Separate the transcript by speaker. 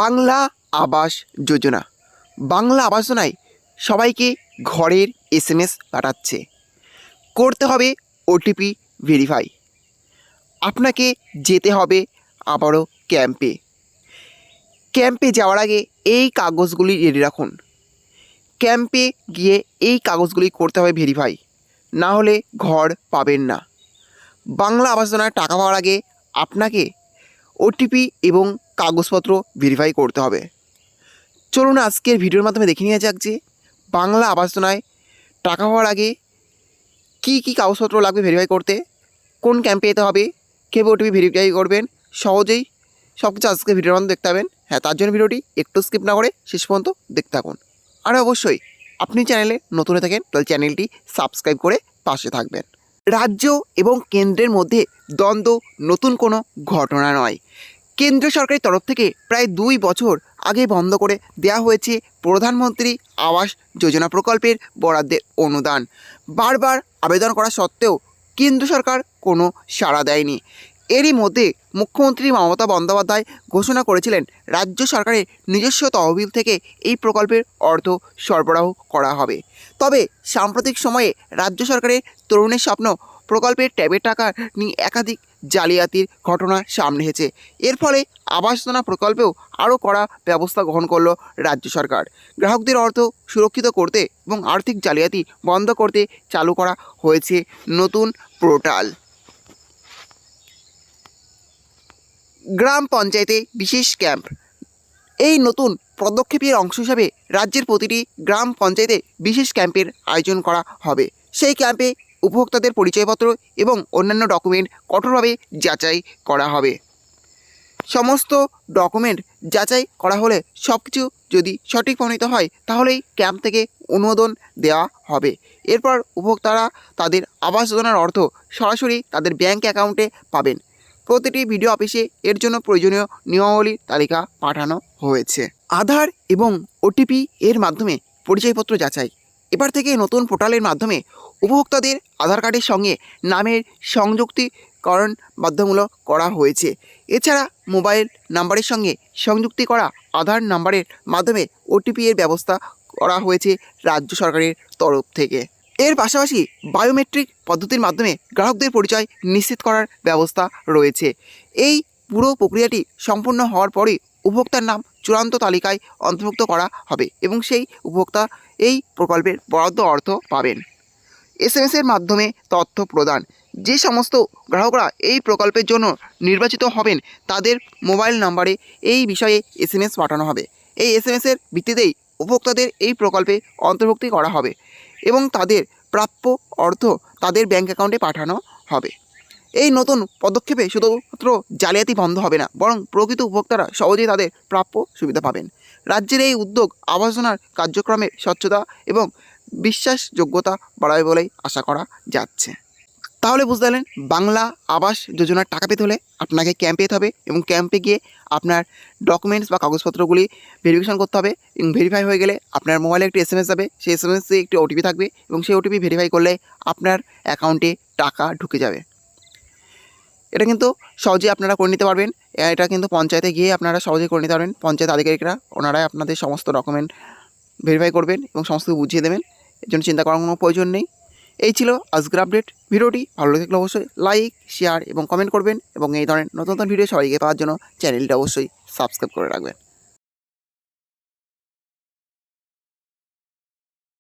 Speaker 1: বাংলা আবাস যোজনা। বাংলা আবাস যোজনায় সবাইকে ঘরের SMS পাঠাচ্ছে। করতে হবে OTP ভেরিফাই। আপনাকে যেতে হবে আবারও ক্যাম্পে। ক্যাম্পে যাওয়ার আগে এই কাগজগুলি রেডি রাখুন। ক্যাম্পে গিয়ে এই কাগজগুলি করতে হবে ভেরিফাই, না হলে ঘর পাবেন না। বাংলা আবাস যোজনার টাকা পাওয়ার আগে আপনাকে OTP এবং কাগজপত্র ভেরিফাই করতে হবে। চলুন আজকের ভিডিওর মাধ্যমে দেখে নেওয়া যাক যে বাংলা আবাস যোজনায় টাকা পাওয়ার আগে কি কি কাগজপত্র লাগবে ভেরিফাই করতে, কোন ক্যাম্পে যেতে হবে, কীভাবে OTP ভেরিফাই করবেন, সহজেই সব কিছু আজকের ভিডিওর মাধ্যমে দেখতে পাবেন। হ্যাঁ, তার জন্য ভিডিওটি একটু স্কিপ না করে শেষ পর্যন্ত দেখতে থাকুন। আর অবশ্যই আপনি চ্যানেলে নতুন হয়ে থাকেন তাহলে চ্যানেলটি সাবস্ক্রাইব করে পাশে থাকবেন। রাজ্য এবং কেন্দ্রের মধ্যে দ্বন্দ্ব নতুন কোনো ঘটনা নয়। কেন্দ্র সরকারের তরফ থেকে প্রায় 2 বছর আগে বন্ধ করে দেওয়া হয়েছে প্রধানমন্ত্রী আবাস যোজনা প্রকল্পের বরাদ্দের অনুদান। বারবার আবেদন করা সত্ত্বেও কেন্দ্র সরকার কোনো সাড়া দেয়নি। এরই মধ্যে মুখ্যমন্ত্রী মমতা বন্দ্যোপাধ্যায় ঘোষণা করেছিলেন রাজ্য সরকারের নিজস্ব তহবিল থেকে এই প্রকল্পের অর্থ সরবরাহ করা হবে। তবে সাম্প্রতিক সময়ে রাজ্য সরকারের তরুণের স্বপ্ন প্রকল্পের ট্যাবের টাকা নিয়ে একাধিক জালিয়াতির ঘটনা সামনে এসেছে। এর ফলে আবাস যোজনা প্রকল্পেও আরও কড়া ব্যবস্থা গ্রহণ করল রাজ্য সরকার। গ্রাহকদের অর্থ সুরক্ষিত করতে এবং আর্থিক জালিয়াতি বন্ধ করতে চালু করা হয়েছে নতুন পোর্টাল। গ্রাম পঞ্চায়েতে বিশেষ ক্যাম্প। এই নতুন পদক্ষেপের অংশ হিসাবে রাজ্যের প্রতিটি গ্রাম পঞ্চায়েতে বিশেষ ক্যাম্পের আয়োজন করা হবে। সেই ক্যাম্পে উপভোক্তাদের পরিচয়পত্র এবং অন্যান্য ডকুমেন্ট কঠোরভাবে যাচাই করা হবে। সমস্ত ডকুমেন্ট যাচাই করা হলে সব কিছু যদি সঠিক প্রমাণিত হয় তাহলেই ক্যাম্প থেকে অনুমোদন দেওয়া হবে। এরপর উপভোক্তারা তাদের আবাস যোজনার অর্থ সরাসরি তাদের ব্যাংক অ্যাকাউন্টে পাবেন। প্রতিটি ভিডিও অফিসে এর জন্য প্রয়োজনীয় নিয়মাবলীর তালিকা পাঠানো হয়েছে। আধার এবং OTP এর মাধ্যমে পরিচয়পত্র যাচাই। এবার থেকে নতুন পোর্টালের মাধ্যমে উপভোক্তাদের আধার কার্ডের সঙ্গে নামের সংযুক্তিকরণ বাধ্যতামূলক করা হয়েছে। এছাড়া মোবাইল নাম্বারের সঙ্গে সংযুক্তি করা আধার নাম্বারের মাধ্যমে OTP এর ব্যবস্থা করা হয়েছে রাজ্য সরকারের তরফ থেকে। এর পাশাপাশি বায়োমেট্রিক পদ্ধতির মাধ্যমে গ্রাহকদের পরিচয় নিশ্চিত করার ব্যবস্থা রয়েছে। এই পুরো প্রক্রিয়াটি সম্পূর্ণ হওয়ার পরই উপভোক্তার নাম চূড়ান্ত তালিকায় অন্তর্ভুক্ত করা হবে এবং সেই উপভোক্তা এই প্রকল্পের বরাদ্দ অর্থ পাবেন। SMS এর মাধ্যমে তথ্য প্রদান। যে সমস্ত গ্রাহকরা এই প্রকল্পের জন্য নির্বাচিত হবেন তাদের মোবাইল নাম্বারে এই বিষয়ে SMS পাঠানো হবে। এই SMS এর ভিত্তিতেই উপভোক্তাদের এই প্রকল্পে অন্তর্ভুক্তি করা হবে এবং তাদের প্রাপ্য অর্থ তাদের ব্যাংক অ্যাকাউন্টে পাঠানো হবে। এই নতুন পদক্ষেপে শুধুমাত্র জালিয়াতি বন্ধ হবে না, বরং প্রকৃত উপভোক্তারা সহজেই তাদের প্রাপ্য সুবিধা পাবেন। রাজ্যের এই উদ্যোগ আবাস যোজনার কার্যক্রমে স্বচ্ছতা এবং বিশ্বাসযোগ্যতা বাড়াবে বলেই আশা করা যাচ্ছে। তাহলে বুঝতে পারলেন, বাংলা আবাস যোজনার টাকা পেতে হলে আপনাকে ক্যাম্পে যেতে হবে এবং ক্যাম্পে গিয়ে আপনার ডকুমেন্টস বা কাগজপত্রগুলি ভেরিফিকেশন করতে হবে এবং ভেরিফাই হয়ে গেলে আপনার মোবাইলে একটি SMS যাবে। সেই SMS-এ একটি OTP থাকবে এবং সেই OTP ভেরিফাই করলে আপনার অ্যাকাউন্টে টাকা ঢুকে যাবে। এটা কিন্তু সহজেই আপনারা করে নিতে পারবেন। এটা কিন্তু পঞ্চায়েতে গিয়ে আপনারা সহজেই করে নিতে পারবেন। পঞ্চায়েত আধিকারিকরা ওনারাই আপনাদের সমস্ত ডকুমেন্ট ভেরিফাই করবেন এবং সমস্ত বুঝিয়ে দেবেন। এর জন্য চিন্তা করার কোনো প্রয়োজন নেই। এই ছিল আজকের আপডেট। ভিডিওটি ভালো লাগলে অবশ্যই লাইক, শেয়ার এবং কমেন্ট করবেন এবং এই ধরনের নতুন নতুন ভিডিও সবাইকে পাওয়ার জন্য চ্যানেলটা অবশ্যই সাবস্ক্রাইব করে রাখবেন।